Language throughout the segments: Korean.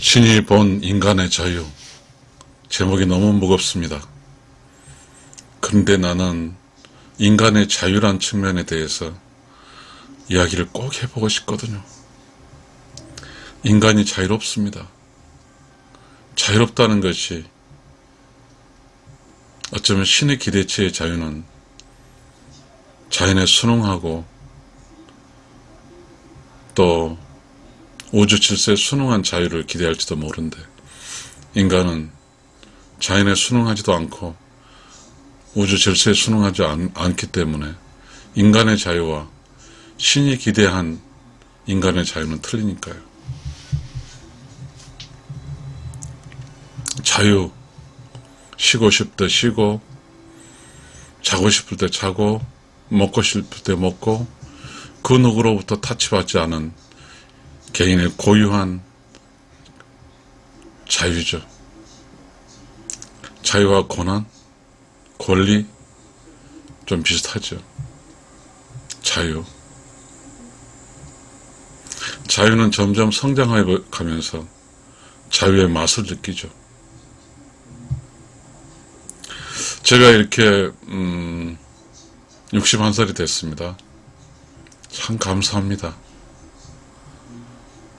신이 본 인간의 자유. 제목이 너무 무겁습니다. 그런데 나는 인간의 자유란 측면에 대해서 이야기를 꼭 해보고 싶거든요. 인간이 자유롭습니다. 자유롭다는 것이 어쩌면 신의 기대치의 자유는 자연에 순응하고 또 우주 질서에 순응한 자유를 기대할지도 모른데, 인간은 자연에 순응하지도 않고 우주 질서에 순응하지 않기 때문에 인간의 자유와 신이 기대한 인간의 자유는 틀리니까요. 자유, 쉬고 싶을 때 쉬고, 자고 싶을 때 자고, 먹고 싶을 때 먹고, 그 누구로부터 타치받지 않은 개인의 고유한 자유죠. 자유와 고난, 권리 좀 비슷하죠. 자유는 점점 성장해 가면서 자유의 맛을 느끼죠. 제가 이렇게 61살이 됐습니다. 참 감사합니다.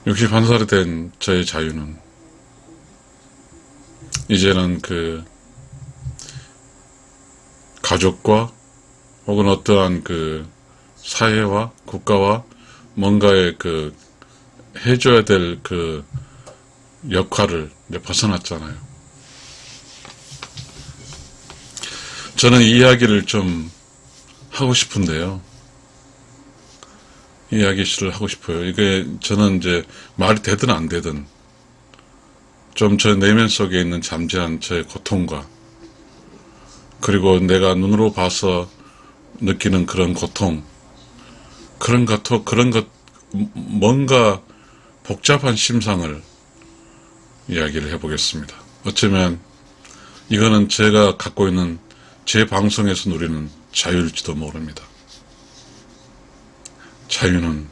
61살이 된 저의 자유는 이제는 가족과 혹은 어떠한 사회와 국가와 뭔가의 해줘야 될 역할을 이제 벗어났잖아요. 저는 이 이야기를 좀 하고 싶은데요. 이야기를 하고 싶어요. 이게 저는 이제 말이 되든 안 되든 좀 저 내면 속에 있는 잠재한 저의 고통과, 그리고 내가 눈으로 봐서 느끼는 그런 고통, 뭔가 복잡한 심상을 이야기를 해보겠습니다. 어쩌면 이거는 제가 갖고 있는 제 방송에서 누리는 자유일지도 모릅니다. 자유는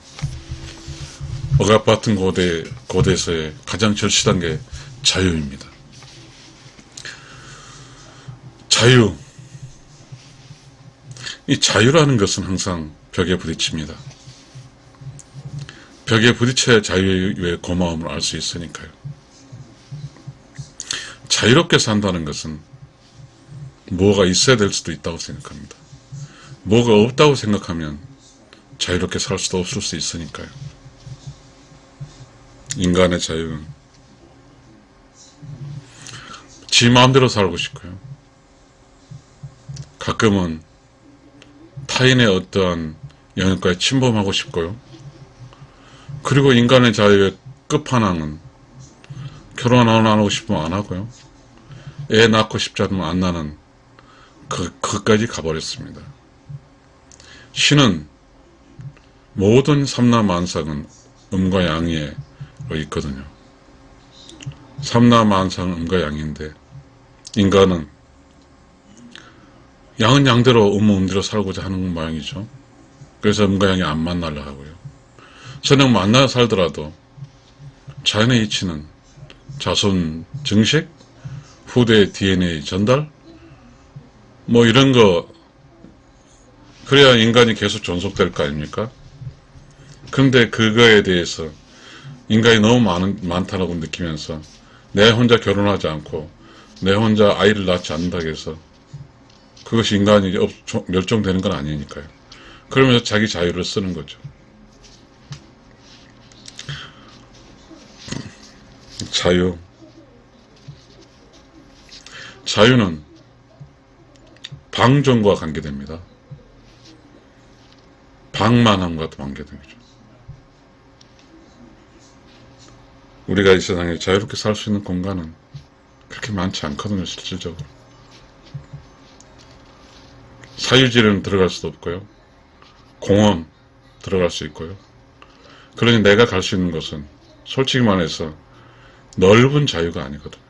억압 같은 고대에서의 가장 절실한 게 자유입니다. 자유. 이 자유라는 것은 항상 벽에 부딪힙니다. 벽에 부딪혀야 자유의 고마움을 알 수 있으니까요. 자유롭게 산다는 것은 뭐가 있어야 될 수도 있다고 생각합니다. 뭐가 없다고 생각하면 자유롭게 살 수도 없을 수 있으니까요. 인간의 자유는 지 마음대로 살고 싶고요. 가끔은 타인의 어떠한 영역까지 침범하고 싶고요. 그리고 인간의 자유의 끝판왕은 결혼 안 하고 싶으면 안 하고요. 애 낳고 싶지 않으면 안 낳는 그것까지 가버렸습니다. 신은 모든 삼라만상은 음과 양에 있거든요. 삼라만상은 음과 양인데, 인간은 양은 양대로 음은 음대로 살고자 하는 모양이죠. 그래서 음과 양이 안 만나려 하고요. 저는 만나 살더라도 자연의 이치는 자손 증식, 후대 DNA 전달, 뭐 이런 거, 그래야 인간이 계속 존속될 거 아닙니까? 그런데 그거에 대해서 인간이 너무 많다라고 느끼면서 내 혼자 결혼하지 않고 내 혼자 아이를 낳지 않는다고 해서 그것이 인간이 멸종되는 건 아니니까요. 그러면서 자기 자유를 쓰는 거죠. 자유는 방종과 관계됩니다. 방만함과 관계됩니다. 우리가 이 세상에 자유롭게 살 수 있는 공간은 그렇게 많지 않거든요, 실질적으로. 사유지는 들어갈 수도 없고요. 공원 들어갈 수 있고요. 그러니 내가 갈 수 있는 곳은 솔직히 말해서 넓은 자유가 아니거든요.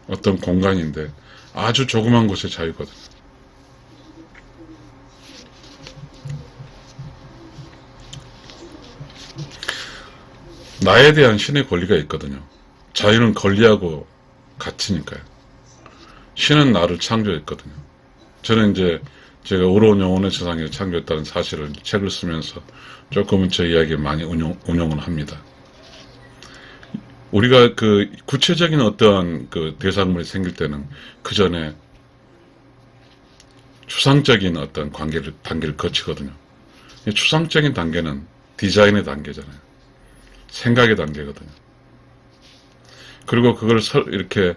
어떤 공간인데 아주 조그만 곳의 자유거든요. 나에 대한 신의 권리가 있거든요. 자유는 권리하고 같으니까요. 신은 나를 창조했거든요. 저는 이제 제가 의로운 영혼의 세상에 창조했다는 사실을 책을 쓰면서 조금은 제 이야기에 많이 운용을 합니다. 우리가 그 구체적인 어떠한 그 대상물이 생길 때는 그 전에 추상적인 어떤 단계를 거치거든요. 추상적인 단계는 디자인의 단계잖아요. 생각의 단계거든요. 그리고 그걸 이렇게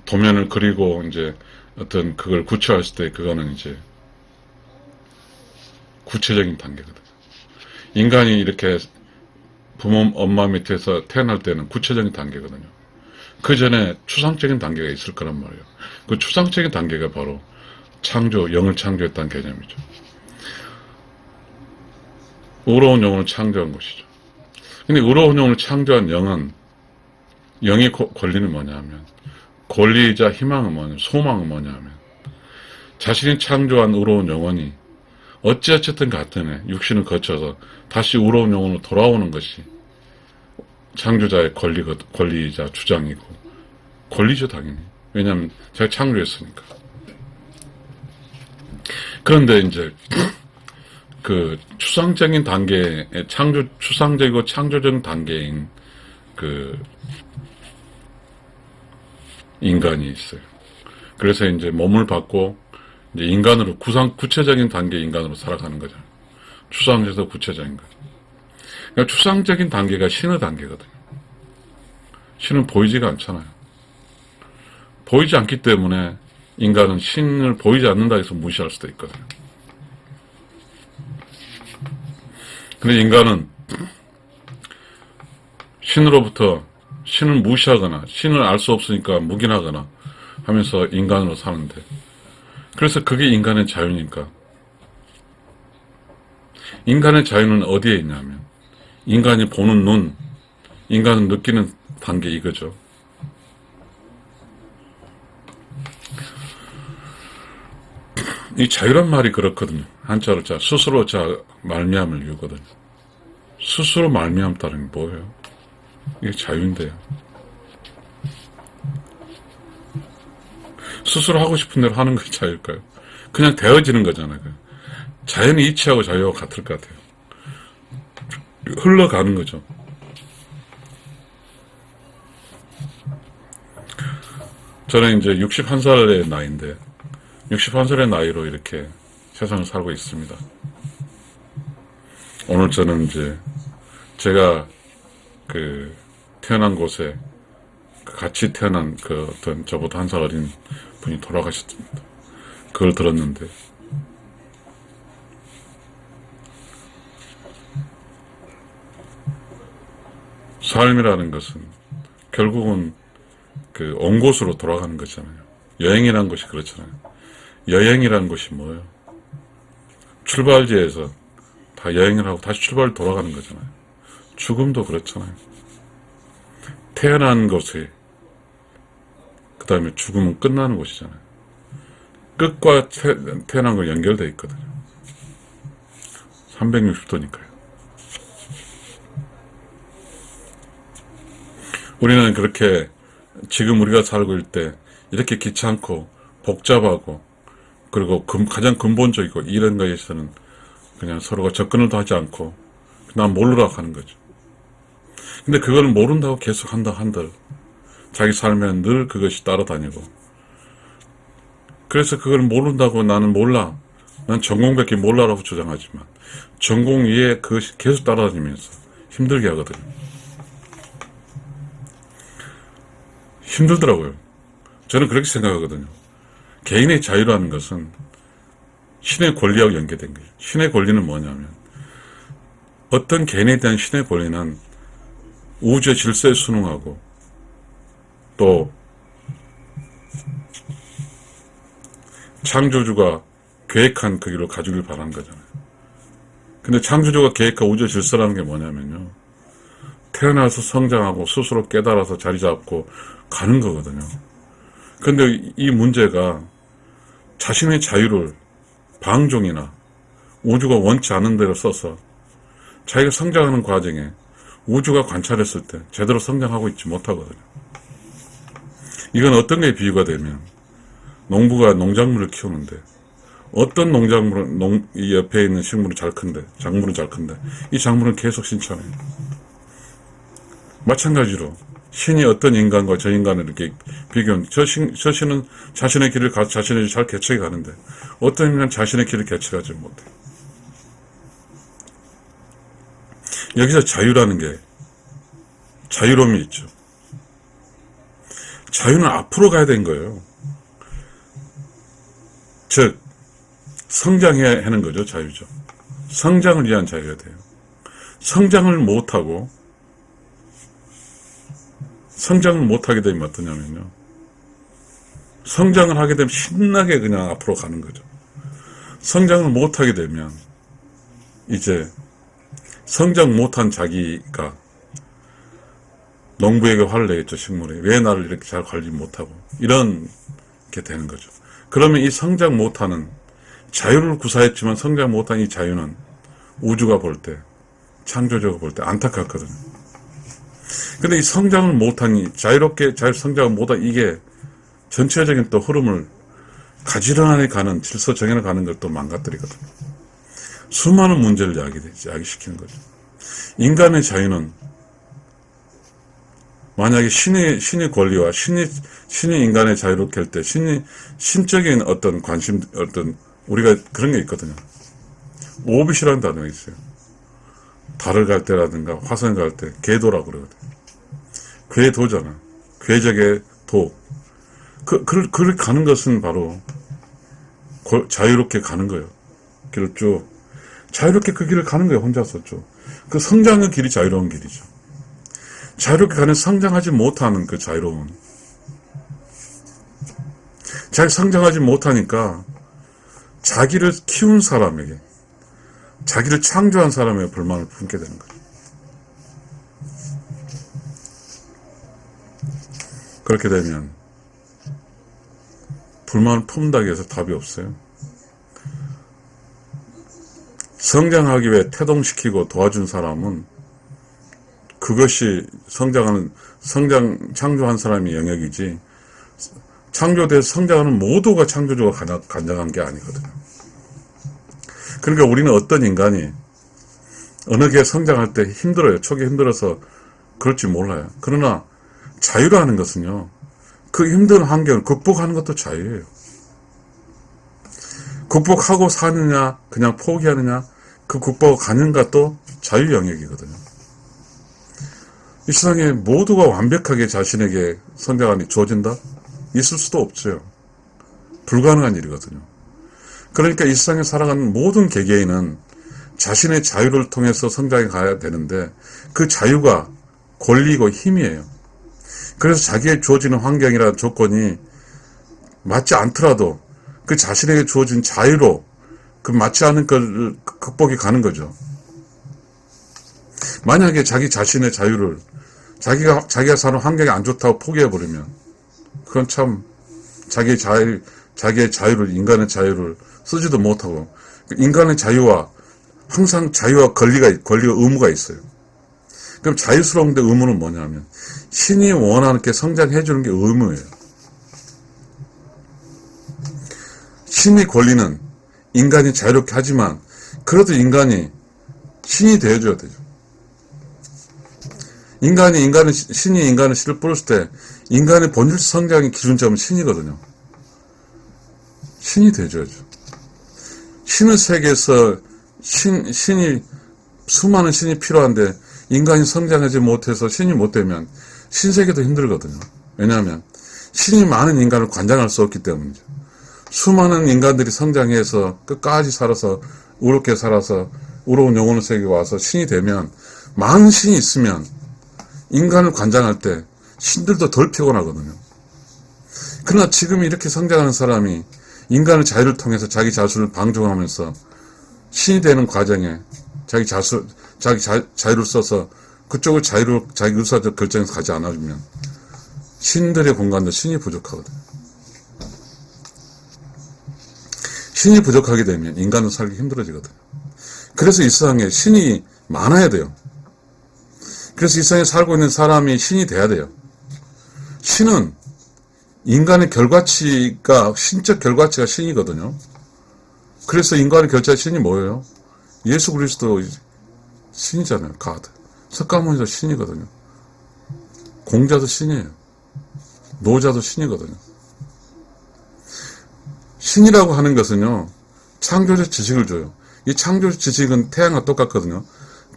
도면을 그리고 이제 어떤 그걸 구체화했을 때 그거는 이제 구체적인 단계거든요. 인간이 이렇게 부모, 엄마 밑에서 태어날 때는 구체적인 단계거든요. 그 전에 추상적인 단계가 있을 거란 말이에요. 그 추상적인 단계가 바로 창조, 영을 창조했다는 개념이죠. 의로운 영혼을 창조한 것이죠. 근데 의로운 영혼을 창조한 영은, 영의 권리는 뭐냐 하면, 권리이자 희망은 뭐냐, 소망은 뭐냐 하면, 자신이 창조한 의로운 영혼이 어찌어쨌든 같은 육신을 거쳐서 다시 의로운 영혼으로 돌아오는 것이 창조자의 권리이자 주장이고, 권리죠, 당연히. 왜냐하면 제가 창조했으니까. 그런데 이제 그 추상적인 단계의 추상적이고 창조적인 단계인 그 인간이 있어요. 그래서 이제 몸을 받고 이제 인간으로 구체적인 단계의 인간으로 살아가는 거죠. 추상에서 구체적인 거. 그러니까 추상적인 단계가 신의 단계거든요. 신은 보이지가 않잖아요. 보이지 않기 때문에 인간은 신을 보이지 않는다 해서 무시할 수도 있거든요. 근데 인간은 신으로부터 신을 무시하거나 신을 알 수 없으니까 묵인하거나 하면서 인간으로 사는데, 그래서 그게 인간의 자유니까. 인간의 자유는 어디에 있냐면 인간이 보는 눈, 인간은 느끼는 단계, 이거죠. 이 자유란 말이 그렇거든요. 한자로 스스로 말미암을 이유거든요. 스스로 말미암다는 게 뭐예요? 이게 자유인데요. 스스로 하고 싶은 대로 하는 게 자유일까요? 그냥 되어지는 거잖아요. 자연의 이치하고 자유하고 같을 것 같아요. 흘러가는 거죠. 저는 이제 61살의 나이인데 61살의 나이로 이렇게 세상을 살고 있습니다. 오늘 저는 이제 제가 그 태어난 곳에 같이 태어난 그 어떤 저보다 한 살 어린 분이 돌아가셨습니다. 그걸 들었는데 삶이라는 것은 결국은 그 온 곳으로 돌아가는 거잖아요. 여행이라는 것이 그렇잖아요. 여행이라는 것이 뭐예요? 출발지에서 다 여행을 하고 다시 출발 돌아가는 거잖아요. 죽음도 그렇잖아요. 태어난 곳에 그 다음에 죽음은 끝나는 곳이잖아요. 끝과 태어난 거 연결되어 있거든요. 360도니까요. 우리는 그렇게 지금 우리가 살고 있을 때 이렇게 귀찮고 복잡하고 그리고 가장 근본적이고 이런 거에서는 그냥 서로가 접근을 하지 않고 난 모르라고 하는 거죠. 근데 그걸 모른다고 계속 한들 자기 삶에 늘 그것이 따라다니고, 그래서 그걸 모른다고 나는 몰라, 난 전공밖에 몰라라고 주장하지만 전공 위에 그것이 계속 따라다니면서 힘들게 하거든요. 힘들더라고요. 저는 그렇게 생각하거든요. 개인의 자유라는 것은 신의 권리하고 연계된 거예요. 신의 권리는 뭐냐면 어떤 개인에 대한 신의 권리는 우주의 질서에 순응하고 또 창조주가 계획한 그 길로 가주길 바라는 거잖아요. 근데 창조주가 계획한 우주의 질서라는 게 뭐냐면요, 태어나서 성장하고 스스로 깨달아서 자리 잡고 가는 거거든요. 근데 이 문제가 자신의 자유를 방종이나 우주가 원치 않은 대로 써서 자기가 성장하는 과정에 우주가 관찰했을 때 제대로 성장하고 있지 못하거든요. 이건 어떤 게 비유가 되면, 농부가 농작물을 키우는데, 어떤 농작물은, 이 옆에 있는 식물은 잘 큰데, 작물은 잘 큰데, 이 작물은 계속 신천해요. 마찬가지로, 신이 어떤 인간과 저 인간을 이렇게 비교하면, 저 신은 자신의 길을 자신이 잘 개척해 가는데, 어떤 인간은 자신의 길을 개척하지 못해. 여기서 자유라는 게, 자유로움이 있죠. 자유는 앞으로 가야 되는 거예요. 즉, 성장해야 하는 거죠, 자유죠. 성장을 위한 자유가 돼요. 성장을 못하게 되면 어떠냐면요. 성장을 하게 되면 신나게 그냥 앞으로 가는 거죠. 성장을 못하게 되면, 이제, 성장 못한 자기가 농부에게 화를 내겠죠, 식물에. 왜 나를 이렇게 잘 관리 못하고. 이렇게 되는 거죠. 그러면 이 성장 못하는, 자유를 구사했지만 성장 못한 이 자유는 우주가 볼 때, 창조주가 볼 때 안타깝거든요. 근데 이 성장을 못한, 자유롭게 성장을 못한 이게 전체적인 또 흐름을 가지런하게 가는, 질서 정연해 가는 걸 또 망가뜨리거든요. 수많은 문제를 야기시키는 거죠. 인간의 자유는 만약에 신의 권리와 신이 인간의 자유를 켤 때, 신적인 어떤 관심, 우리가 그런 게 있거든요. 오빗이라는 단어가 있어요. 달을 갈 때라든가 화성 갈 때, 궤도라고 그러거든요. 궤도잖아. 궤적의 도. 그렇게 가는 것은 바로, 자유롭게 가는 거예요. 길을 쭉. 자유롭게 그 길을 가는 거예요, 혼자서 쭉. 그 성장의 길이 자유로운 길이죠. 자유롭게 가는 성장하지 못하는 그 자유로운. 잘 성장하지 못하니까 자기를 키운 사람에게, 자기를 창조한 사람에게 불만을 품게 되는 거죠. 그렇게 되면 불만을 품다고 해서 답이 없어요. 성장하기 위해 태동시키고 도와준 사람은 그것이 창조한 사람의 영역이지, 창조돼서 성장하는 모두가 창조주가 간장한 게 아니거든요. 그러니까 우리는 어떤 인간이 어느 게 성장할 때 힘들어요. 초기 힘들어서 그럴지 몰라요. 그러나 자유라는 것은요, 그 힘든 환경을 극복하는 것도 자유예요. 극복하고 사느냐, 그냥 포기하느냐, 그 극복하고 가는가 또 자유 영역이거든요. 이 세상에 모두가 완벽하게 자신에게 성장하니 주어진다? 있을 수도 없죠. 불가능한 일이거든요. 그러니까 이 세상에 살아가는 모든 개개인은 자신의 자유를 통해서 성장해 가야 되는데, 그 자유가 권리고 힘이에요. 그래서 자기의 주어지는 환경이라는 조건이 맞지 않더라도 그 자신에게 주어진 자유로 그 맞지 않은 걸 극복해 가는 거죠. 만약에 자기 자신의 자유를 자기가 사는 환경이 안 좋다고 포기해버리면, 그건 참 자기의 자유를, 인간의 자유를 쓰지도 못하고, 인간의 자유와 항상 자유와 권리와 의무가 있어요. 그럼 자유스러운데 의무는 뭐냐면, 신이 원하는 게 성장해주는 게 의무예요. 신의 권리는 인간이 자유롭게 하지만, 그래도 인간이 신이 되어줘야 되죠. 신이 인간의 씨를 뿌렸을 때, 인간의 본질 성장의 기준점은 신이거든요. 신이 되어줘야죠. 신의 세계에서 수많은 신이 필요한데, 인간이 성장하지 못해서 신이 못 되면, 신세계도 힘들거든요. 왜냐하면, 신이 많은 인간을 관장할 수 없기 때문이죠. 수많은 인간들이 성장해서 끝까지 살아서, 의롭게 살아서, 의로운 영혼의 세계에 와서 신이 되면, 많은 신이 있으면, 인간을 관장할 때 신들도 덜 피곤하거든요. 그러나 지금 이렇게 성장하는 사람이 인간의 자유를 통해서 자기 자수를 방종하면서 신이 되는 과정에 자기 자유를 써서 그쪽을 자기 의사적 결정에서 가지 않아주면 신들의 공간도 신이 부족하거든요. 신이 부족하게 되면 인간은 살기 힘들어지거든요. 그래서 이 세상에 신이 많아야 돼요. 그래서 이 세상에 살고 있는 사람이 신이 돼야 돼요. 신은 인간의 결과치가, 신적 결과치가 신이거든요. 그래서 인간의 결자의 신이 뭐예요? 예수 그리스도 신이잖아요. 가드. 석가모니도 신이거든요. 공자도 신이에요. 노자도 신이거든요. 신이라고 하는 것은요, 창조적 지식을 줘요. 이 창조적 지식은 태양과 똑같거든요.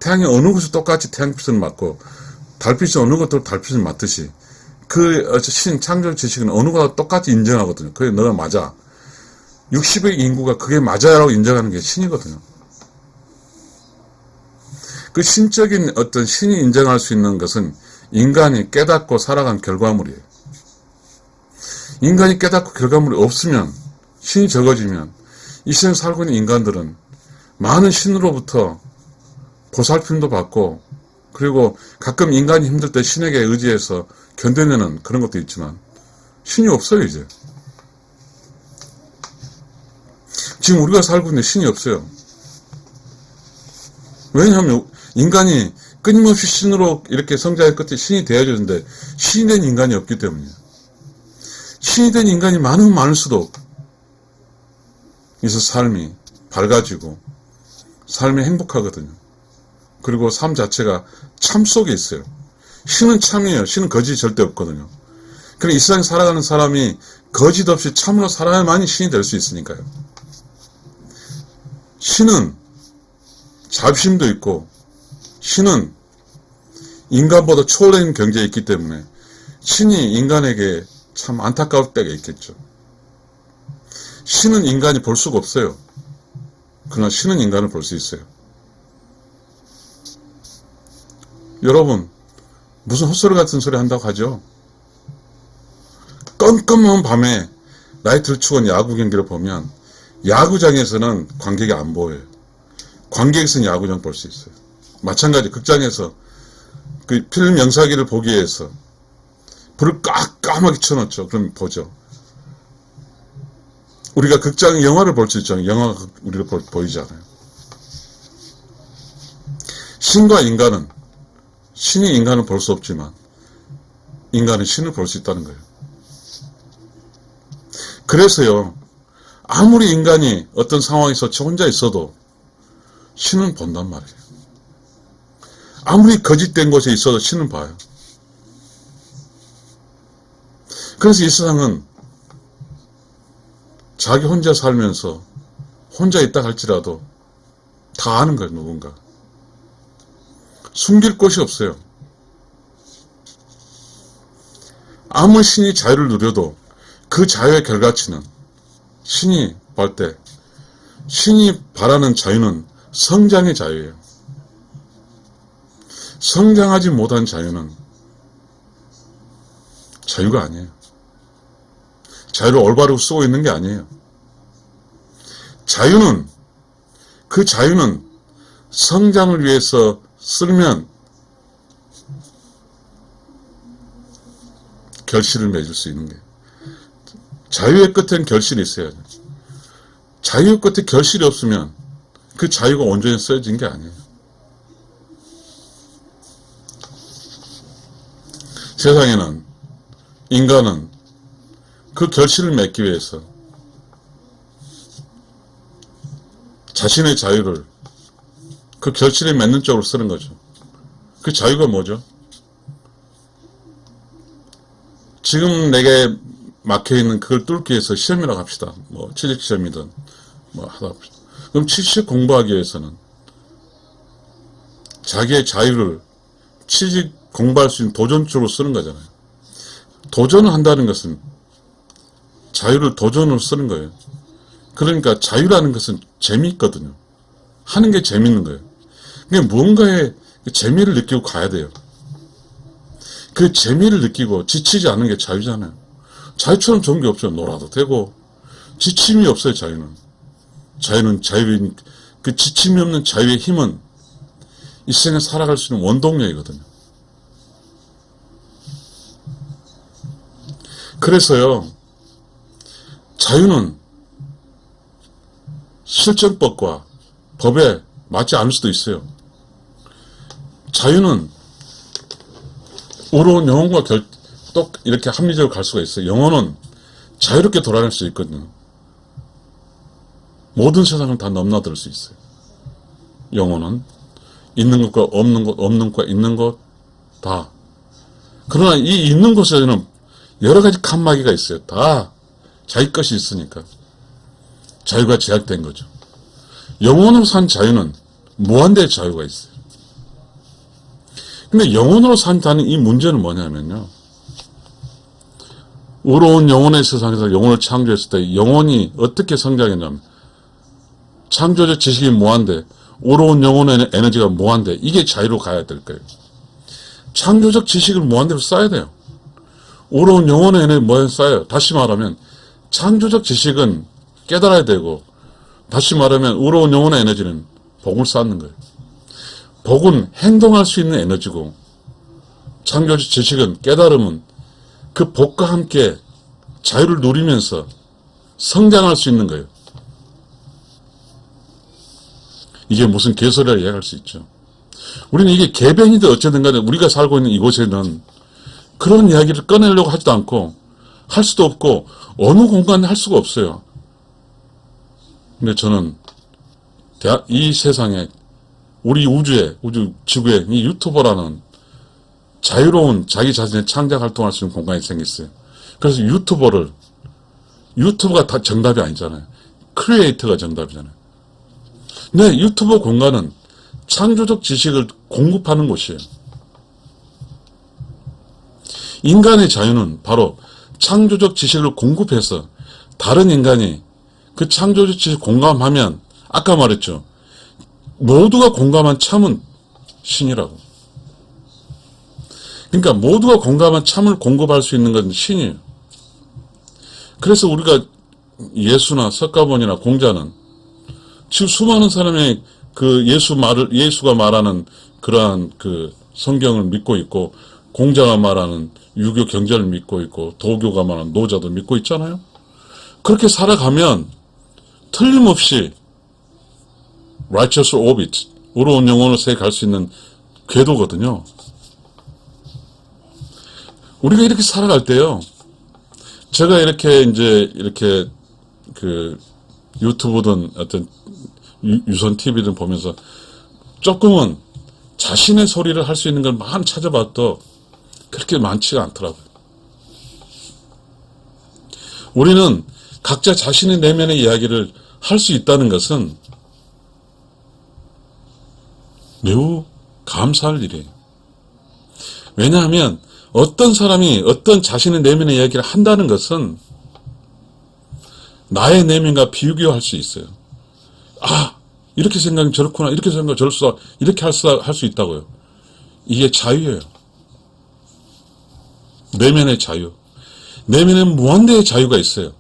태양이 어느 곳에 똑같이 태양빛을 맞고, 달빛이 어느 곳도 달빛을 맞듯이, 창조적 지식은 어느 곳과 똑같이 인정하거든요. 그게 너가 맞아. 60의 인구가 그게 맞아라고 인정하는 게 신이거든요. 그 신적인 어떤 신이 인정할 수 있는 것은 인간이 깨닫고 살아간 결과물이에요. 인간이 깨닫고 결과물이 없으면, 신이 적어지면, 이 세상에 살고 있는 인간들은 많은 신으로부터 보살핌도 받고, 그리고 가끔 인간이 힘들 때 신에게 의지해서 견뎌내는 그런 것도 있지만, 신이 없어요, 이제. 지금 우리가 살고 있는 신이 없어요. 왜냐하면 인간이 끊임없이 신으로 이렇게 성장의 끝에 신이 되어주는데 신이 된 인간이 없기 때문이에요. 신이 된 인간이 많으면 많을수록 그래서 삶이 밝아지고 삶이 행복하거든요. 그리고 삶 자체가 참 속에 있어요. 신은 참이에요. 신은 거짓이 절대 없거든요. 그러니까 이 세상에 살아가는 사람이 거짓 없이 참으로 살아야만이 신이 될 수 있으니까요. 신은 자비심도 있고 신은 인간보다 초월된 경제에 있기 때문에 신이 인간에게 참 안타까울 때가 있겠죠. 신은 인간이 볼 수가 없어요. 그러나 신은 인간을 볼 수 있어요. 여러분, 무슨 헛소리 같은 소리 한다고 하죠? 깜깜한 밤에 나이트를 추운 야구 경기를 보면 야구장에서는 관객이 안 보여요. 관객에서는 야구장 볼 수 있어요. 마찬가지 극장에서 그 필름 영상기를 보기 위해서 불을 까맣게 켜놓죠. 그럼 보죠. 우리가 극장 영화를 볼 수 있잖아요. 영화가 우리를 보이지 않아요. 신과 인간은, 신이 인간을 볼 수 없지만 인간은 신을 볼 수 있다는 거예요. 그래서요, 아무리 인간이 어떤 상황에서 혼자 있어도 신은 본단 말이에요. 아무리 거짓된 곳에 있어도 신은 봐요. 그래서 이 세상은 자기 혼자 살면서 혼자 있다 할지라도 다 아는 거예요, 누군가. 숨길 곳이 없어요. 아무리 신이 자유를 누려도 그 자유의 결과치는 신이 볼 때, 신이 바라는 자유는 성장의 자유예요. 성장하지 못한 자유는 자유가 아니에요. 자유를 올바르게 쓰고 있는 게 아니에요. 자유는, 그 자유는 성장을 위해서 쓰면 결실을 맺을 수 있는 게, 자유의 끝엔 결실이 있어야죠. 자유 끝에 결실이 없으면 그 자유가 온전히 쓰여진 게 아니에요. 세상에는, 인간은 그 결실을 맺기 위해서 자신의 자유를 그 결실에 맺는 쪽으로 쓰는 거죠. 그 자유가 뭐죠? 지금 내게 막혀있는 그걸 뚫기 위해서 시험이라고 합시다. 뭐 취직시험이든 뭐 하다 합시다. 그럼 취직 공부하기 위해서는 자기의 자유를 취직 공부할 수 있는 도전 쪽으로 쓰는 거잖아요. 도전을 한다는 것은 자유를 도전으로 쓰는 거예요. 그러니까 자유라는 것은 재미있거든요. 하는 게 재밌는 거예요. 그러니까 무언가의 재미를 느끼고 가야 돼요. 그 재미를 느끼고 지치지 않는 게 자유잖아요. 자유처럼 좋은 게 없죠. 놀아도 되고. 지침이 없어요, 자유는. 자유는 자유인, 그 지침이 없는 자유의 힘은 이 세상에 살아갈 수 있는 원동력이거든요. 그래서요, 자유는 실정법과 법에 맞지 않을 수도 있어요. 자유는 의로운 영혼과 또 이렇게 합리적으로 갈 수가 있어요. 영혼은 자유롭게 돌아갈 수 있거든요. 모든 세상을 다 넘나들 수 있어요. 영혼은 있는 것과 없는 것, 없는 것과 있는 것 다. 그러나 이 있는 곳에는 여러 가지 칸막이가 있어요. 다 자기 것이 있으니까 자유가 제약된 거죠. 영혼으로 산 자유는 무한대의 자유가 있어요. 근데 영혼으로 산다는 이 문제는 뭐냐면요. 의로운 영혼의 세상에서 영혼을 창조했을 때 영혼이 어떻게 성장했냐면 창조적 지식이 무한대, 의로운 영혼의 에너지가 무한대. 이게 자유로 가야 될 거예요. 창조적 지식을 무한대로 쌓아야 돼요. 의로운 영혼의 에너지 무한대로 쌓아요. 다시 말하면 창조적 지식은 깨달아야 되고, 다시 말하면 의로운 영혼의 에너지는 복을 쌓는 거예요. 복은 행동할 수 있는 에너지고, 창조적 지식은, 깨달음은 그 복과 함께 자유를 누리면서 성장할 수 있는 거예요. 이게 무슨 개소리라 이야기할 수 있죠. 우리는 이게 개변이든 어쨌든 간에 우리가 살고 있는 이곳에는 그런 이야기를 꺼내려고 하지도 않고 할 수도 없고 어느 공간에 할 수가 없어요. 근데 저는 이 세상에 우리 우주에 지구에 이 유튜버라는 자유로운 자기 자신의 창작 활동할 수 있는 공간이 생겼어요. 그래서 유튜브가 다 정답이 아니잖아요. 크리에이터가 정답이잖아요. 네, 유튜브 공간은 창조적 지식을 공급하는 곳이에요. 인간의 자유는 바로 창조적 지식을 공급해서 다른 인간이 그 창조적 지식 공감하면, 아까 말했죠. 모두가 공감한 참은 신이라고. 그러니까 모두가 공감한 참을 공급할 수 있는 건 신이에요. 그래서 우리가 예수나 석가모니나 공자는 지금 수많은 사람이 그 예수가 말하는 그러한 그 성경을 믿고 있고, 공자가 말하는 유교 경전을 믿고 있고, 도교가 말하는 노자도 믿고 있잖아요. 그렇게 살아가면 틀림없이 righteous orbit, 의로운 영혼을 세계 갈 수 있는 궤도거든요. 우리가 이렇게 살아갈 때요, 제가 이렇게 그 유튜브든 어떤 유선 TV든 보면서 조금은 자신의 소리를 할 수 있는 걸 많이 찾아봐도 그렇게 많지가 않더라고요. 우리는 각자 자신의 내면의 이야기를 할 수 있다는 것은 매우 감사할 일이에요. 왜냐하면 어떤 사람이 어떤 자신의 내면의 이야기를 한다는 것은 나의 내면과 비교할 수 있어요. 아, 이렇게 생각하면 저렇구나, 이렇게 생각하면 저럴수, 이렇게 할 수 있다고요. 이게 자유예요. 내면의 자유. 내면엔 무한대의 자유가 있어요.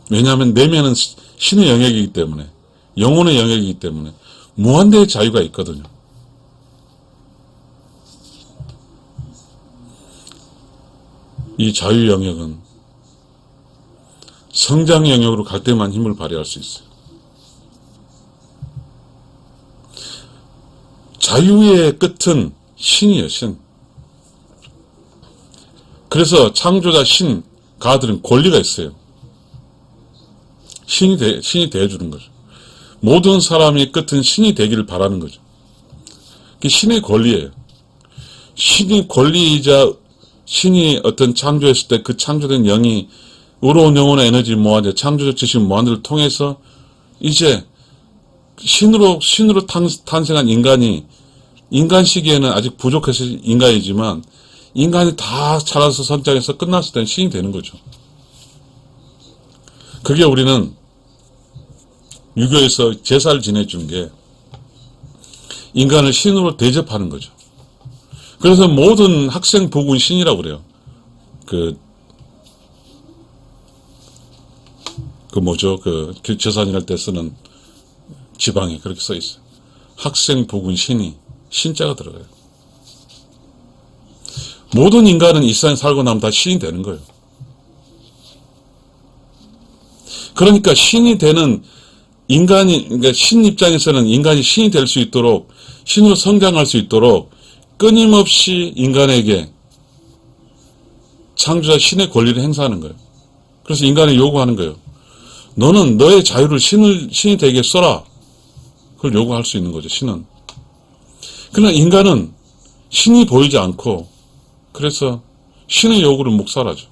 왜냐하면 내면은 신의 영역이기 때문에, 영혼의 영역이기 때문에 무한대의 자유가 있거든요. 이 자유 영역은 성장 영역으로 갈 때만 힘을 발휘할 수 있어요. 자유의 끝은 신이에요, 신. 그래서 창조자 신, 가들은 권리가 있어요. 신이 대해주는 거죠. 모든 사람의 끝은 신이 되기를 바라는 거죠. 그게 신의 권리예요. 신의 권리이자 신이 어떤 창조했을 때 그 창조된 영이 의로운 영혼의 에너지 무한대, 창조적 지식 무한대를 통해서 이제 신으로 탄생한 인간이, 인간 시기에는 아직 부족해서 인간이지만 인간이 다 자라서 성장해서 끝났을 때는 신이 되는 거죠. 그게 우리는 유교에서 제사를 지내준 게 인간을 신으로 대접하는 거죠. 그래서 모든 학생 복은 신이라고 그래요. 제사지낼 때 쓰는 지방에 그렇게 써 있어요. 학생 복은 신이, 신자가 들어가요. 모든 인간은 이 세상에 살고 나면 다 신이 되는 거예요. 그러니까 신이 되는 그러니까 신 입장에서는 인간이 신이 될 수 있도록, 신으로 성장할 수 있도록 끊임없이 인간에게 창조자 신의 권리를 행사하는 거예요. 그래서 인간이 요구하는 거예요. 너는 너의 자유를 신이 되게 써라. 그걸 요구할 수 있는 거죠, 신은. 그러나 인간은 신이 보이지 않고, 그래서 신의 요구를 묵살하죠.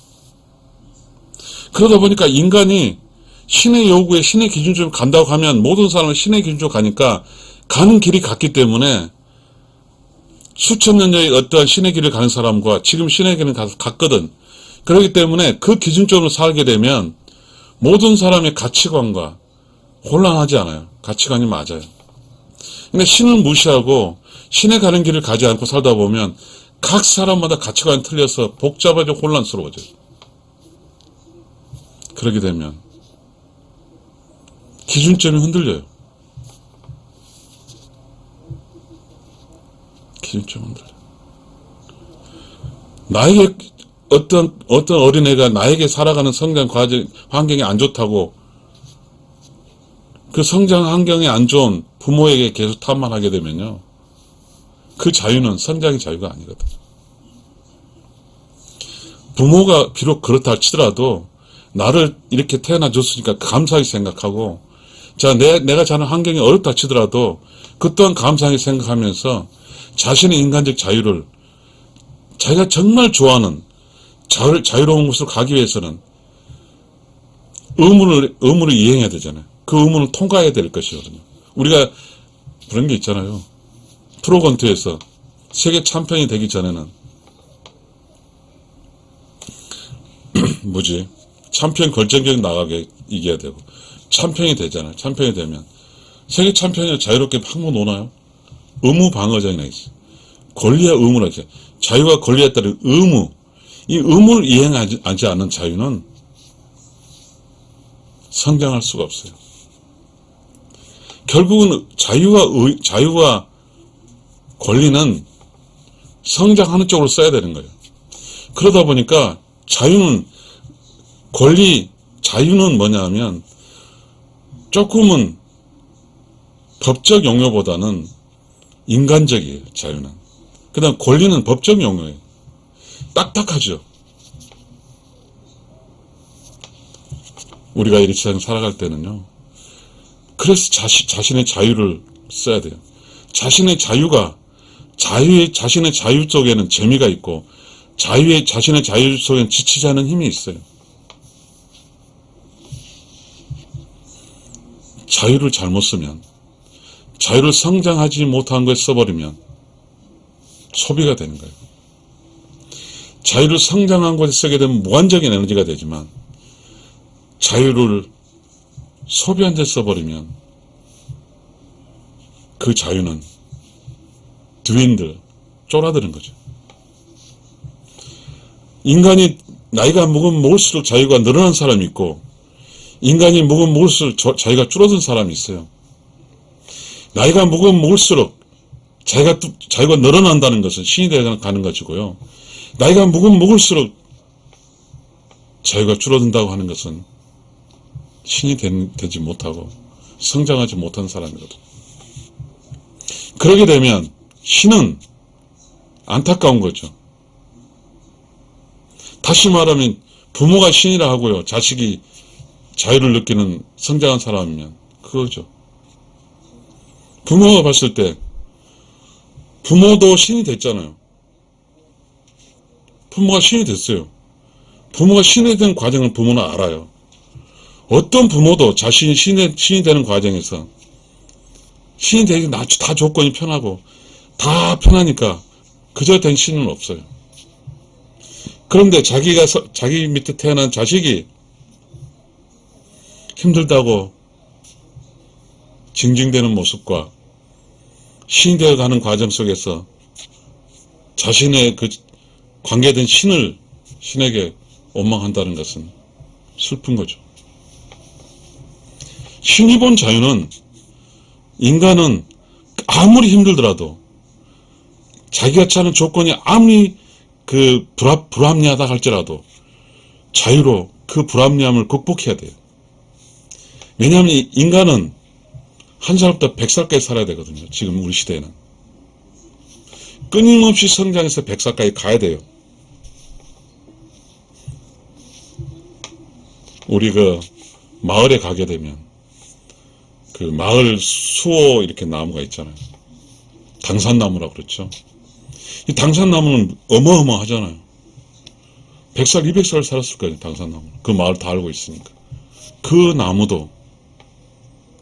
그러다 보니까 인간이 신의 요구에 신의 기준점을 간다고 하면 모든 사람은 신의 기준점으로 가니까 가는 길이 같기 때문에 수천 년 전에 어떠한 신의 길을 가는 사람과 지금 신의 길은 같거든. 그렇기 때문에 그 기준점으로 살게 되면 모든 사람의 가치관과 혼란하지 않아요. 가치관이 맞아요. 근데 신을 무시하고 신의 가는 길을 가지 않고 살다 보면 각 사람마다 가치관이 틀려서 복잡하고 혼란스러워져요. 그렇게 되면 기준점이 흔들려요. 기준점이 흔들려요. 나에게 어떤 어린애가 나에게 살아가는 성장 과정, 환경이 안 좋다고 그 성장 환경이 안 좋은 부모에게 계속 탓만 하게 되면요. 그 자유는 성장의 자유가 아니거든. 부모가 비록 그렇다 치더라도 나를 이렇게 태어나 줬으니까 감사하게 생각하고, 자, 내가 자는 환경이 어렵다 치더라도 그 또한 감사하게 생각하면서 자신의 인간적 자유를 자기가 정말 좋아하는 자유로운 곳으로 가기 위해서는 의무를 이행해야 되잖아요. 그 의무는 통과해야 될 것이거든요. 우리가 그런 게 있잖아요. 프로건투에서 세계 챔피언이 되기 전에는 챔피언 결정력 나가게 이겨야 되고, 챔피언이 되잖아요. 챔피언이 되면 세계 챔피언이 자유롭게 한번 노나요? 의무 방어장이나 있어요. 권리와 의무라 있어요. 자유와 권리에 따른 의무, 이 의무를 이행하지 않는 자유는 성장할 수가 없어요. 결국은 자유와 권리는 성장하는 쪽으로 써야 되는 거예요. 그러다 보니까 자유는 뭐냐면 조금은 법적 용어보다는 인간적이에요. 자유는. 그 다음 권리는 법적 용어예요. 딱딱하죠. 우리가 이 세상 살아갈 때는요. 그래서 자신의 자유를 써야 돼요. 자신의 자유 속에는 재미가 있고, 자신의 자유 속에는 지치지 않은 힘이 있어요. 자유를 잘못 쓰면, 자유를 성장하지 못한 것에 써버리면 소비가 되는 거예요. 자유를 성장한 곳에 쓰게 되면 무한적인 에너지가 되지만, 자유를 소비한 데 써버리면 그 자유는 쫄아드는 거죠. 인간이 나이가 먹을수록 자유가 늘어난 사람이 있고, 인간이 먹을수록 자유가 줄어든 사람이 있어요. 나이가 먹을수록 자유가 늘어난다는 것은 신이 되어가는 것이고요. 나이가 먹을수록 자유가 줄어든다고 하는 것은 신이 되지 못하고 성장하지 못한 사람이거든. 그러게 되면 신은 안타까운 거죠. 다시 말하면 부모가 신이라 하고요. 자식이 자유를 느끼는 성장한 사람이면 그거죠. 부모가 봤을 때 부모도 신이 됐잖아요. 부모가 신이 됐어요. 부모가 신이 된 과정을 부모는 알아요. 어떤 부모도 자신이 신이 되는 과정에서 신이 되기 다 조건이 편하고 다 편하니까 그저 된 신은 없어요. 그런데 자기 밑에 태어난 자식이 힘들다고 징징대는 모습과 신이 되어가는 과정 속에서 자신의 그 관계된 신에게 원망한다는 것은 슬픈 거죠. 신이 본 자유는 인간은 아무리 힘들더라도 자기가 찾는 조건이 아무리 불합리하다 할지라도 자유로 그 불합리함을 극복해야 돼요. 왜냐하면 인간은 한 살부터 100살까지 살아야 되거든요. 지금 우리 시대에는. 끊임없이 성장해서 100살까지 가야 돼요. 우리 그 마을에 가게 되면 그 마을 수호 이렇게 나무가 있잖아요. 당산나무라고 그랬죠. 이 당산나무는 어마어마하잖아요. 100살, 200살 살았을 거예요, 당산나무. 그 마을 다 알고 있으니까. 그 나무도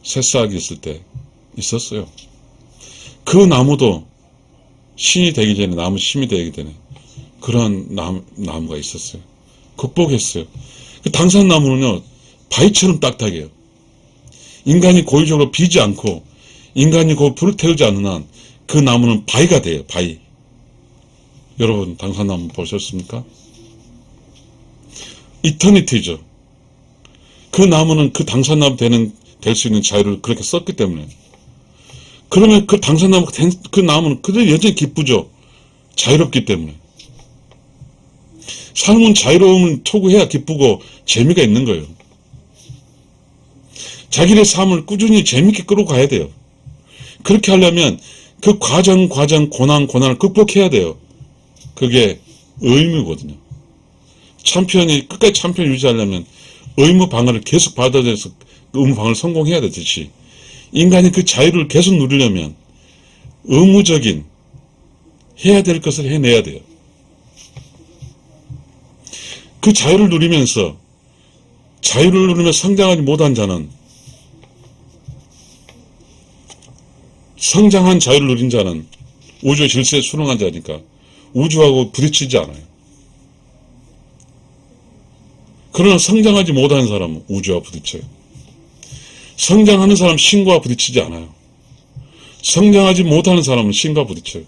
새싹이 있을 때 있었어요. 그 나무도 신이 되기 전에, 나무 심이 되기 전에 그런 나무가 있었어요. 극복했어요. 그 당산나무는요, 바위처럼 딱딱해요. 인간이 고의적으로 비지 않고, 인간이 그 불을 태우지 않는 한, 그 나무는 바위가 돼요, 바위. 여러분, 당산나무 보셨습니까? 이터니티죠. 그 나무는 그 당산나무 될 수 있는 자유를 그렇게 썼기 때문에. 그러면 그 당산나무, 그 나무는 그대로 여전히 기쁘죠. 자유롭기 때문에. 삶은 자유로움을 초구해야 기쁘고 재미가 있는 거예요. 자기의 삶을 꾸준히 재밌게 끌어가야 돼요. 그렇게 하려면 그 고난을 극복해야 돼요. 그게 의무거든요. 챔피언이 끝까지 챔피언 유지하려면 의무 방어를 계속 받아들여서 의무 방어를 성공해야 되듯이 인간이 그 자유를 계속 누리려면 의무적인 해야 될 것을 해내야 돼요. 그 자유를 누리면서 자유를 누리며 성장하지 못한 자는 성장한 자유를 누린 자는 우주의 질서에 순응한 자니까 우주하고 부딪히지 않아요. 그러나 성장하지 못하는 사람은 우주와 부딪혀요. 성장하는 사람 신과 부딪히지 않아요. 성장하지 못하는 사람은 신과 부딪혀요.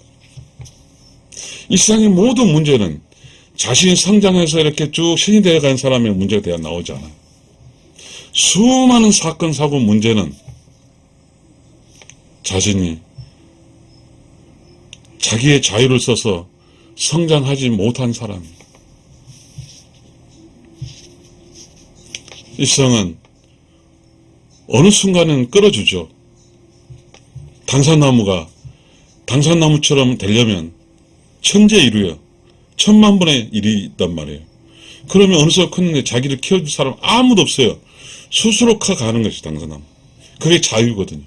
이 세상의 모든 문제는 자신이 성장해서 이렇게 쭉 신이 되어가는 사람의 문제가 되어 나오지 않아요. 수많은 사건, 사고 문제는 자신이 자기의 자유를 써서 성장하지 못한 사람. 이 세상은 어느 순간은 끌어주죠. 당산나무처럼 되려면 천재 이루어 1000만분의 1이 있단 말이에요. 그러면 어느 순간 컸는데 자기를 키워줄 사람 아무도 없어요. 스스로 커가는 것이 당산나무. 그게 자유거든요.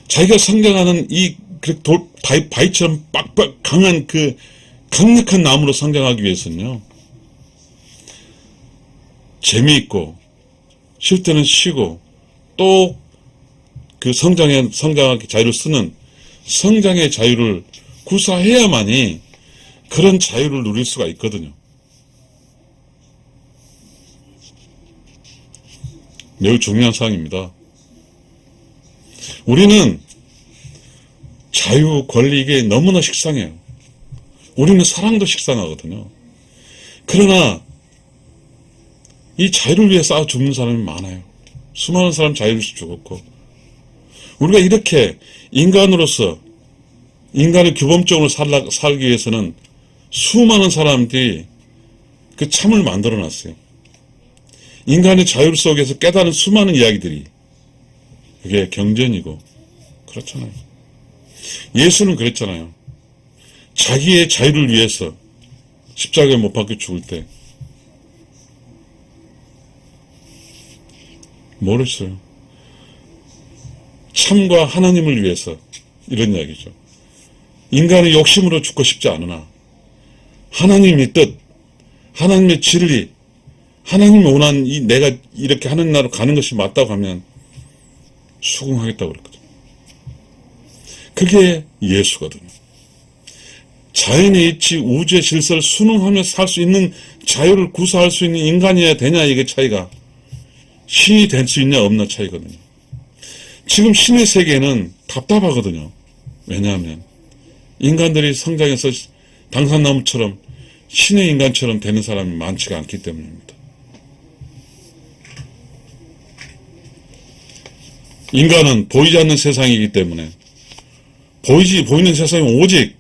자기가 성장하는 이 바위처럼 빡빡 강한 그 강력한 나무로 성장하기 위해서는요. 재미있고 쉴 때는 쉬고 또 그 성장하기 자유를 쓰는 성장의 자유를 구사해야만이 그런 자유를 누릴 수가 있거든요. 매우 중요한 사항입니다. 우리는 자유, 권리 이게 너무나 식상해요. 우리는 사랑도 식상하거든요. 그러나 이 자유를 위해 싸워 죽는 사람이 많아요. 수많은 사람 자유를 위해 죽었고 우리가 이렇게 인간으로서 인간의 규범적으로 살기 위해서는 수많은 사람들이 그 참을 만들어 놨어요. 인간의 자유 속에서 깨달은 수많은 이야기들이 그게 경전이고 그렇잖아요. 예수는 그랬잖아요. 자기의 자유를 위해서 십자가에 못 박혀 죽을 때 뭘 했어요? 참과 하나님을 위해서 이런 이야기죠. 인간의 욕심으로 죽고 싶지 않으나 하나님의 뜻, 하나님의 진리, 하나님이 원하는 내가 이렇게 하는 나라로 가는 것이 맞다고 하면 수긍하겠다고 그랬거든요. 그게 예수거든요. 자연의 이치, 우주의 질서를 순응하며 살 수 있는 자유를 구사할 수 있는 인간이어야 되냐 이게 차이가 신이 될 수 있냐 없나 차이거든요. 지금 신의 세계는 답답하거든요. 왜냐하면 인간들이 성장해서 당산나무처럼 신의 인간처럼 되는 사람이 많지가 않기 때문입니다. 인간은 보이지 않는 세상이기 때문에 보이는 세상이 오직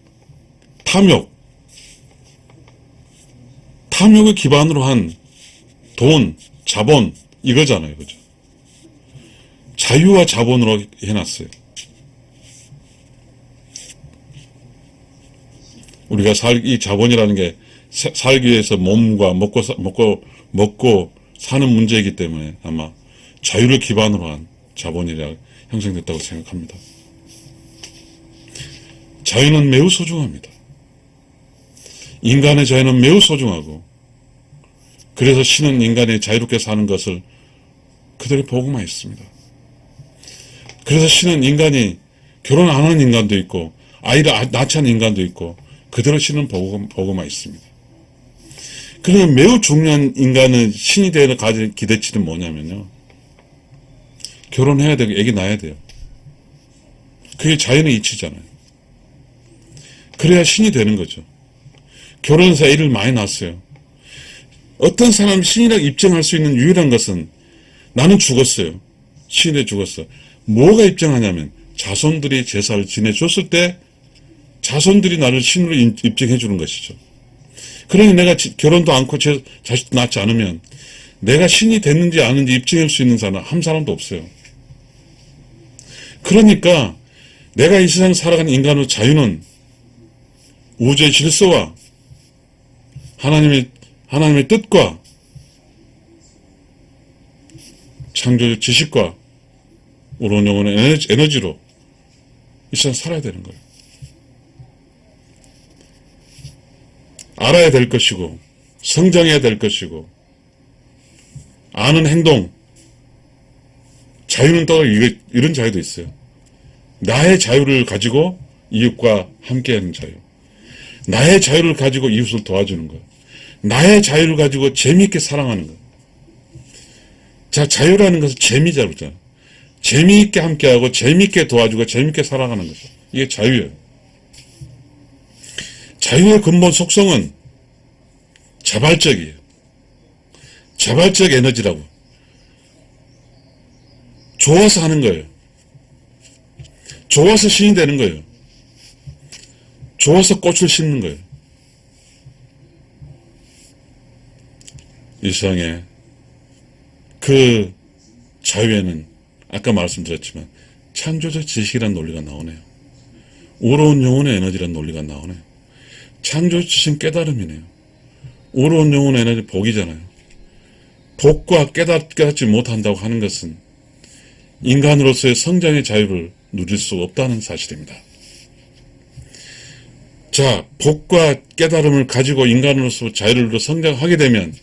탐욕을 기반으로 한 돈, 자본 이거잖아요. 그죠? 자유와 자본으로 해놨어요. 우리가 이 자본이라는 게 살기 위해서 몸과 먹고 사는 문제이기 때문에 아마 자유를 기반으로 한 자본이라 형성됐다고 생각합니다. 자유는 매우 소중합니다. 인간의 자유는 매우 소중하고, 그래서 신은 인간이 자유롭게 사는 것을 그들이 보고만 있습니다. 그래서 신은 인간이 결혼 안 하는 인간도 있고 아이를 낳지 않은 인간도 있고 그대로 신은 보고만 있습니다. 그러나 매우 중요한 인간은 신이 되는 가진 기대치는 뭐냐면요, 결혼해야 되고 애기 낳아야 돼요. 그게 자연의 이치잖아요. 그래야 신이 되는 거죠. 결혼해서 애를 많이 낳았어요. 어떤 사람이 신이라고 입증할 수 있는 유일한 것은 나는 죽었어요. 신이 죽었어. 뭐가 입증하냐면 자손들이 제사를 지내줬을 때 자손들이 나를 신으로 입증해 주는 것이죠. 그러니 내가 결혼도 않고 자식도 낳지 않으면 내가 신이 됐는지 아는지 입증할 수 있는 사람 한 사람도 없어요. 그러니까 내가 이 세상 살아가는 인간의 자유는 우주의 질서와 하나님의 뜻과 창조적 지식과 우러운 영혼의 에너지로 이 세상 살아야 되는 거예요. 알아야 될 것이고 성장해야 될 것이고, 아는 행동, 자유는 또 이런 자유도 있어요. 나의 자유를 가지고 이웃과 함께하는 자유, 나의 자유를 가지고 이웃을 도와주는 것, 나의 자유를 가지고 재미있게 사랑하는 것. 자, 자유라는 것은 재미자로 잖아. 재미있게 함께하고 재미있게 도와주고 재미있게 살아가는 거죠. 이게 자유예요. 자유의 근본 속성은 자발적이에요. 자발적 에너지라고. 좋아서 하는 거예요. 좋아서 신이 되는 거예요. 좋아서 꽃을 심는 거예요. 이 세상에 그 자유에는 아까 말씀드렸지만 창조적 지식이라는 논리가 나오네요. 우러운 영혼의 에너지라는 논리가 나오네요. 창조적 지식은 깨달음이네요. 우러운 영혼의 에너지 복이잖아요. 복과 깨닫지 못한다고 하는 것은 인간으로서의 성장의 자유를 누릴 수 없다는 사실입니다. 자, 복과 깨달음을 가지고 인간으로서 자유를 성장하게 되면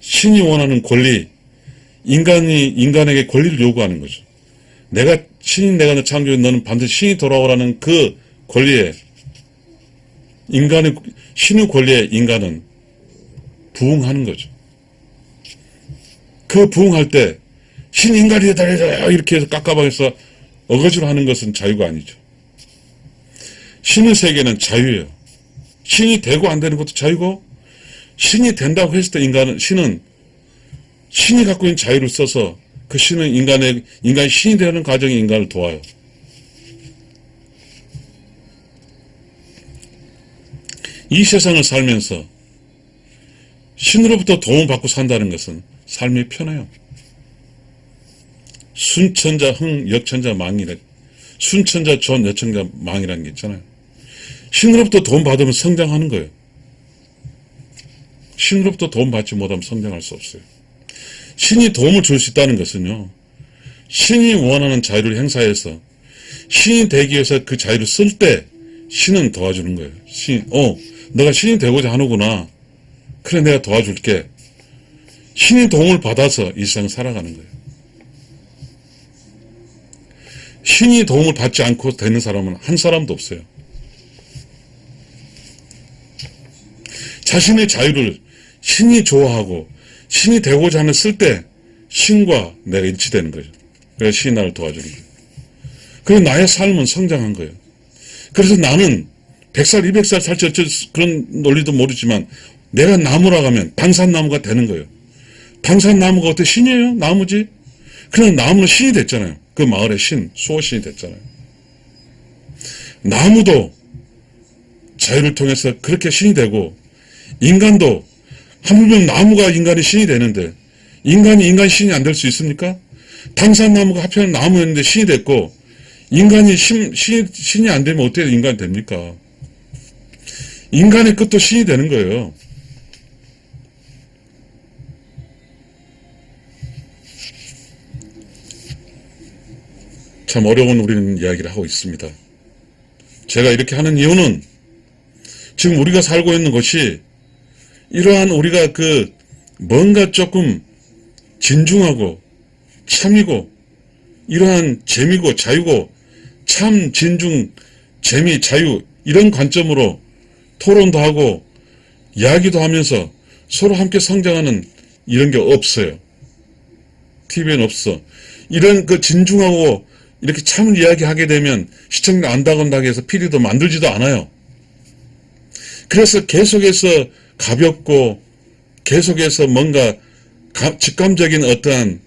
신이 원하는 권리, 인간에게 권리를 요구하는 거죠. 신이 내가 너 창조해, 너는 반드시 신이 돌아오라는 그 권리에, 신의 권리에 인간은 부응하는 거죠. 그 부응할 때, 신 인간이 달리다 이렇게 해서 깝깝하게서 어거지로 하는 것은 자유가 아니죠. 신의 세계는 자유예요. 신이 되고 안 되는 것도 자유고, 신이 된다고 했을 때 신이 갖고 있는 자유를 써서 그 신은 인간이 신이 되는 과정에 인간을 도와요. 이 세상을 살면서 신으로부터 도움을 받고 산다는 것은 삶이 편해요. 순천자 흥, 역천자 망이래. 순천자 존, 역천자 망이라는 게 있잖아요. 신으로부터 도움 받으면 성장하는 거예요. 신으로부터 도움 받지 못하면 성장할 수 없어요. 신이 도움을 줄 수 있다는 것은요, 신이 원하는 자유를 행사해서 신이 되기 위해서 그 자유를 쓸 때 신은 도와주는 거예요. 너가 신이 되고자 하는구나. 그래, 내가 도와줄게. 신이 도움을 받아서 이 세상 살아가는 거예요. 신이 도움을 받지 않고 되는 사람은 한 사람도 없어요. 자신의 자유를 신이 좋아하고 신이 되고자 하는 쓸 때 신과 내가 일치되는 거죠. 그래서 신이 나를 도와주는 거예요. 그래서 나의 삶은 성장한 거예요. 그래서 나는 100살, 200살 살지 그런 논리도 모르지만 내가 나무라고 하면 당산나무가 되는 거예요. 당산나무가 어떻게 신이에요? 나무지? 그냥 나무는 신이 됐잖아요. 그 마을의 수호신이 됐잖아요. 나무도 자유를 통해서 그렇게 신이 되고, 인간도 하물며 나무가 인간의 신이 되는데 인간 신이 안 될 수 있습니까? 당산나무가 하필 나무였는데 신이 됐고, 인간이 신이 안 되면 어떻게 인간이 됩니까? 인간의 끝도 신이 되는 거예요. 참 어려운 우리는 이야기를 하고 있습니다. 제가 이렇게 하는 이유는 지금 우리가 살고 있는 것이 이러한 우리가 뭔가 조금 진중하고 참이고 이러한 재미고 자유고 참 진중 재미 자유 이런 관점으로 토론도 하고 이야기도 하면서 서로 함께 성장하는 이런 게 없어요. TV에는 없어. 이런 진중하고 이렇게 참 이야기하게 되면 시청자 안다건다게 해서 PD도 만들지도 않아요. 그래서 계속해서 가볍고 계속해서 뭔가 직감적인 어떤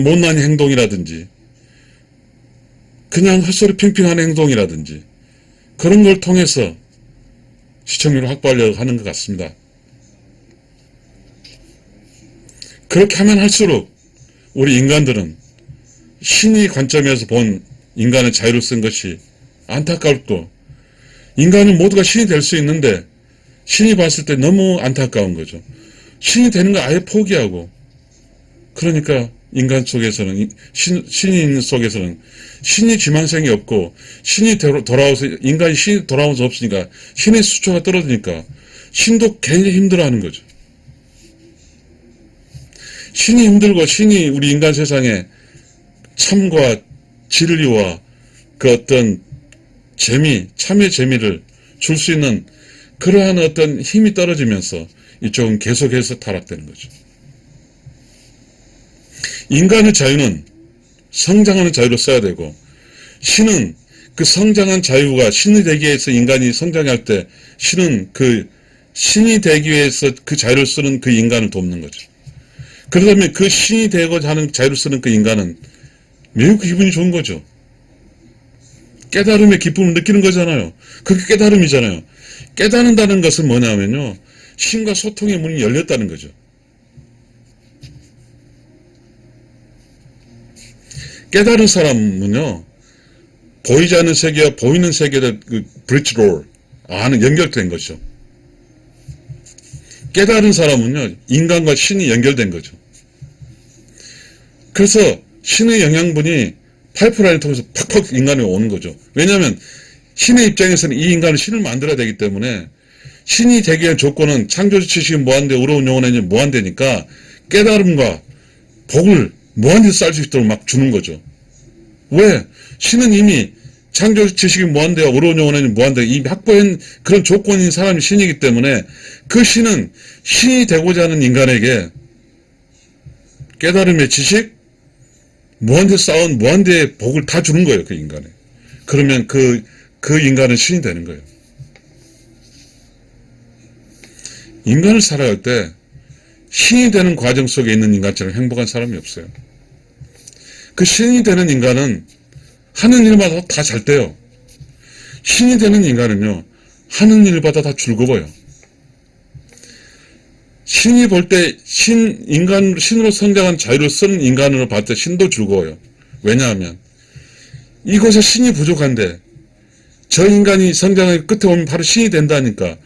못난 행동이라든지 그냥 헛소리 핑핑하는 행동이라든지 그런 걸 통해서 시청률을 확보하려고 하는 것 같습니다. 그렇게 하면 할수록 우리 인간들은 신의 관점에서 본 인간의 자유를 쓴 것이 안타깝고 인간은 모두가 신이 될 수 있는데 신이 봤을 때 너무 안타까운 거죠. 신이 되는 거 아예 포기하고 그러니까 인간 속에서는 신인 속에서는 신이 지망생이 없고 신이 돌아와서 인간이 신이 돌아오면서 없으니까 신의 수초가 떨어지니까 신도 굉장히 힘들어하는 거죠. 신이 힘들고 신이 우리 인간 세상에 참과 진리와 어떤 재미, 참의 재미를 줄 수 있는 그러한 어떤 힘이 떨어지면서 이쪽은 계속해서 타락되는 거죠. 인간의 자유는 성장하는 자유로 써야 되고 신은 그 성장한 자유가 신이 되기 위해서 인간이 성장할 때 신은 신이 되기 위해서 그 자유를 쓰는 그 인간을 돕는 거죠. 그러다면 그 신이 되고자 하는 자유를 쓰는 그 인간은 매우 기분이 좋은 거죠. 깨달음의 기쁨을 느끼는 거잖아요. 그게 깨달음이잖아요. 깨닫는다는 것은 뭐냐면요. 신과 소통의 문이 열렸다는 거죠. 깨달은 사람은요. 보이지 않는 세계와 보이는 세계의 브릿지 롤 연결된 거죠. 깨달은 사람은요. 인간과 신이 연결된 거죠. 그래서 신의 영양분이 파이프라인을 통해서 팍팍 인간에 오는 거죠. 왜냐하면 신의 입장에서는 이 인간을 신을 만들어야 되기 때문에 신이 되기 위한 조건은 창조주 지식이 무한대 의로운 영혼의 무한대니까 깨달음과 복을 무한대로 쌀 수 있도록 막 주는 거죠. 왜? 신은 이미 창조주 지식이 무한대와 의로운 영혼의 무한대 이미 확보한 그런 조건인 사람이 신이기 때문에 그 신은 신이 되고자 하는 인간에게 깨달음의 지식, 무한대 쌓은 무한대의 복을 다 주는 거예요. 그 인간에. 그러면 그 인간은 신이 되는 거예요. 인간을 살아갈 때 신이 되는 과정 속에 있는 인간처럼 행복한 사람이 없어요. 그 신이 되는 인간은 하는 일마다 다 잘 돼요. 신이 되는 인간은요. 하는 일마다 다 즐거워요. 신이 볼 때 신으로 성장한 자유를 쓰는 인간으로 봤을 때 신도 즐거워요. 왜냐하면 이곳에 신이 부족한데 저 인간이 성장의 끝에 오면 바로 신이 된다니까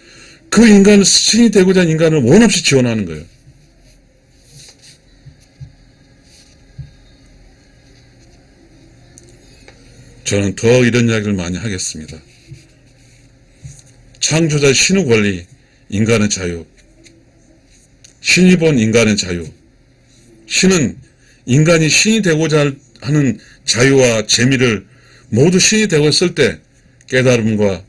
그 인간은 신이 되고자 하는 인간을 원 없이 지원하는 거예요. 저는 더 이런 이야기를 많이 하겠습니다. 창조자의 신의 권리, 인간의 자유, 신이 본 인간의 자유, 신은 인간이 신이 되고자 하는 자유와 재미를 모두 신이 되고 있을 때 깨달음과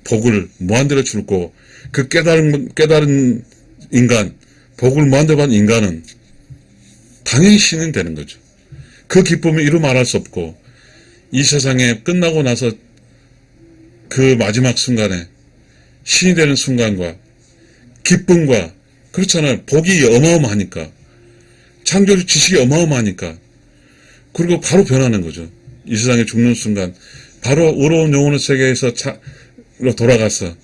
복을 무한대로 줄고 그 깨달은 인간, 복을 무한대로 받은 인간은 당연히 신이 되는 거죠. 그 기쁨을 이루 말할 수 없고 이 세상에 끝나고 나서 그 마지막 순간에 신이 되는 순간과 기쁨과 그렇잖아요. 복이 어마어마하니까 창조적 지식이 어마어마하니까 그리고 바로 변하는 거죠. 이 세상에 죽는 순간 바로 의로운 영혼의 세계에서 돌아가서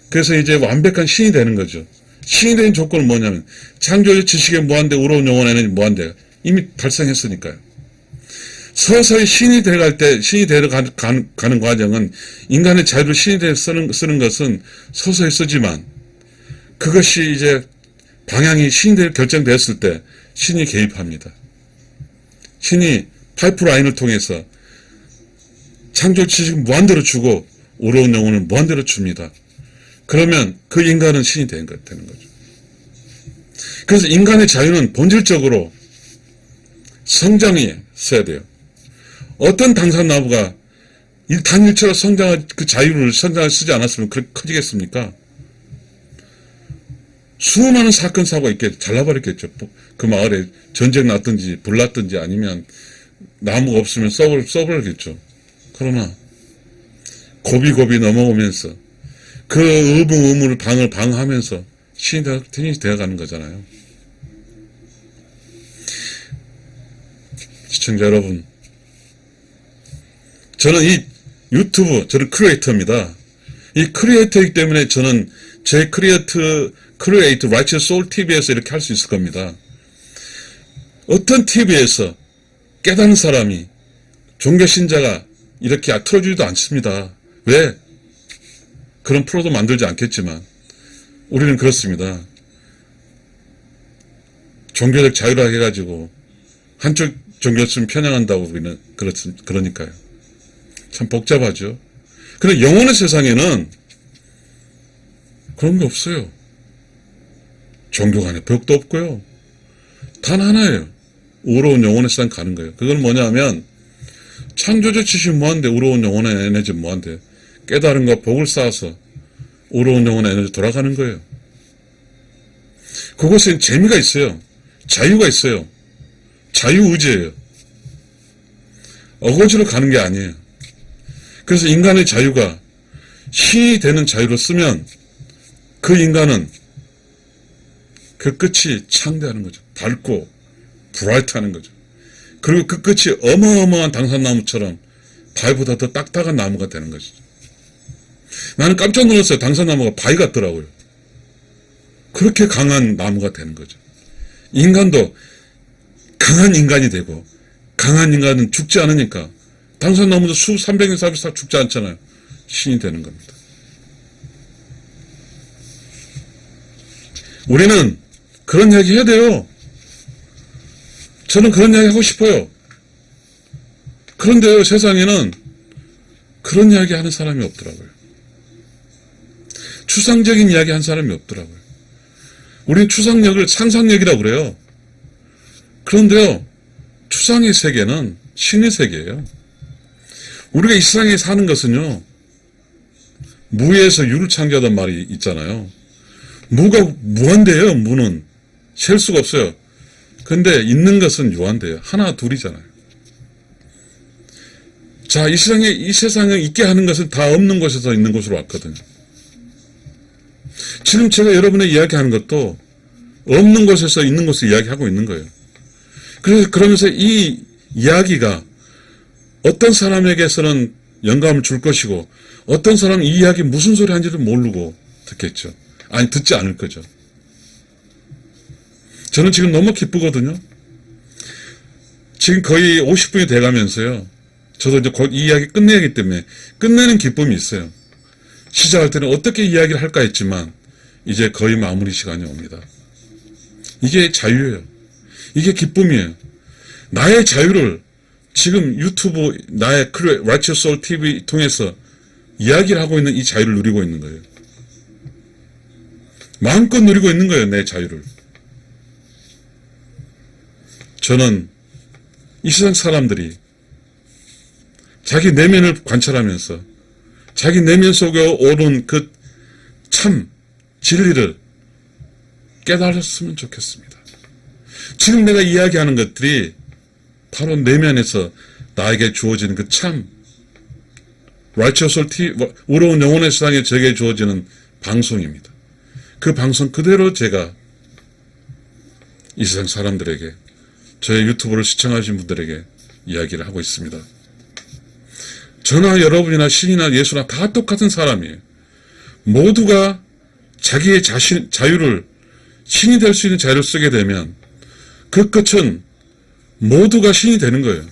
그래서 이제 완벽한 신이 되는 거죠. 신이 되는 조건은 뭐냐면 창조적 지식의 무한대 의로운 영혼에는 무한대 이미 발생했으니까요. 서서히 신이 되어가는 과정은 인간의 자유를 신이 되어 쓰는 것은 서서히 쓰지만 그것이 이제 방향이 신이 되어 결정되었을 때 신이 개입합니다. 신이 파이프라인을 통해서 창조 지식을 무한대로 주고 의로운 영혼을 무한대로 줍니다. 그러면 그 인간은 신이 되는 거죠. 그래서 인간의 자유는 본질적으로 성장이 있어야 돼요. 어떤 당산나무가 단일체로 성장을 쓰지 않았으면 그렇게 커지겠습니까? 수많은 사건 사고가 있겠죠. 잘라버렸겠죠. 그 마을에 전쟁 났든지 불 났든지 아니면 나무가 없으면 써버렸겠죠. 그러나 고비고비 넘어오면서 그 의문을 방어하면서 신이 되어가는 거잖아요. 시청자 여러분, 저는 이 유튜브, 저는 크리에이터입니다. 이 크리에이터이기 때문에 저는 제 크리에이트 Righteous Soul TV에서 이렇게 할 수 있을 겁니다. 어떤 TV에서 깨닫는 사람이, 종교신자가 이렇게 틀어주지도 않습니다. 왜? 그런 프로도 만들지 않겠지만 우리는 그렇습니다. 종교적 자유라 해가지고 한쪽 종교였으면 편향한다고 우리는 그러니까요. 참 복잡하죠. 그런데 영혼의 세상에는 그런 게 없어요. 종교 간에 벽도 없고요. 단 하나예요. 의로운 영혼의 세상 가는 거예요. 그건 뭐냐면 창조주 지식 무한대, 의로운 영혼의 에너지 무한대, 깨달음과 복을 쌓아서 의로운 영혼의 에너지 돌아가는 거예요. 그것은 재미가 있어요. 자유가 있어요. 자유의지예요. 어거지로 가는 게 아니에요. 그래서 인간의 자유가 신이 되는 자유로 쓰면 그 인간은 그 끝이 창대하는 거죠. 밝고 브라이트하는 거죠. 그리고 그 끝이 어마어마한 당산나무처럼 바위보다 더 딱딱한 나무가 되는 것이죠. 나는 깜짝 놀랐어요. 당산나무가 바위 같더라고요. 그렇게 강한 나무가 되는 거죠. 인간도 강한 인간이 되고, 강한 인간은 죽지 않으니까 당산나무도 300년, 400년 죽지 않잖아요. 신이 되는 겁니다. 우리는 그런 이야기 해야 돼요. 저는 그런 이야기 하고 싶어요. 그런데요, 세상에는 그런 이야기 하는 사람이 없더라고요. 추상적인 이야기 하는 사람이 없더라고요. 우리는 추상력을 상상력이라고 그래요. 그런데요, 추상의 세계는 신의 세계예요. 우리가 이 세상에 사는 것은요, 무에서 유를 창조하던 말이 있잖아요. 무가 무한대예요. 무는 셀 수가 없어요. 근데 있는 것은 유한대예요. 하나 둘이잖아요. 자, 이 세상에 있게 하는 것은 다 없는 곳에서 있는 곳으로 왔거든요. 지금 제가 여러분의 이야기하는 것도 없는 곳에서 있는 곳을 이야기하고 있는 거예요. 그러면서 이 이야기가 어떤 사람에게서는 영감을 줄 것이고, 어떤 사람은 이 이야기 무슨 소리 하는지도 모르고 듣겠죠. 아니, 듣지 않을 거죠. 저는 지금 너무 기쁘거든요. 지금 거의 50분이 돼가면서요. 저도 이제 곧 이 이야기 끝내기 때문에 끝내는 기쁨이 있어요. 시작할 때는 어떻게 이야기를 할까 했지만 이제 거의 마무리 시간이 옵니다. 이게 자유예요. 이게 기쁨이에요. 나의 자유를 지금 유튜브 나의 Righteous Soul TV 통해서 이야기를 하고 있는 이 자유를 누리고 있는 거예요. 마음껏 누리고 있는 거예요. 내 자유를. 저는 이 세상 사람들이 자기 내면을 관찰하면서 자기 내면 속에 오른 그 참 진리를 깨달았으면 좋겠습니다. 지금 내가 이야기하는 것들이 바로 내면에서 나에게 주어지는 그 참 Righteous Soul TV, 의로운 영혼의 세상에 제게 주어지는 방송입니다. 그 방송 그대로 제가 이 세상 사람들에게, 저의 유튜브를 시청하신 분들에게 이야기를 하고 있습니다. 저나 여러분이나 신이나 예수나 다 똑같은 사람이에요. 모두가 자기의 자유를, 신이 될 수 있는 자유를 쓰게 되면 그 끝은 모두가 신이 되는 거예요.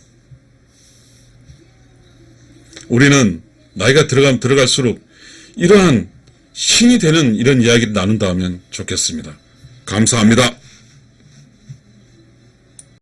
우리는 나이가 들어가면 들어갈수록 이러한 신이 되는 이런 이야기를 나눈다 하면 좋겠습니다. 감사합니다.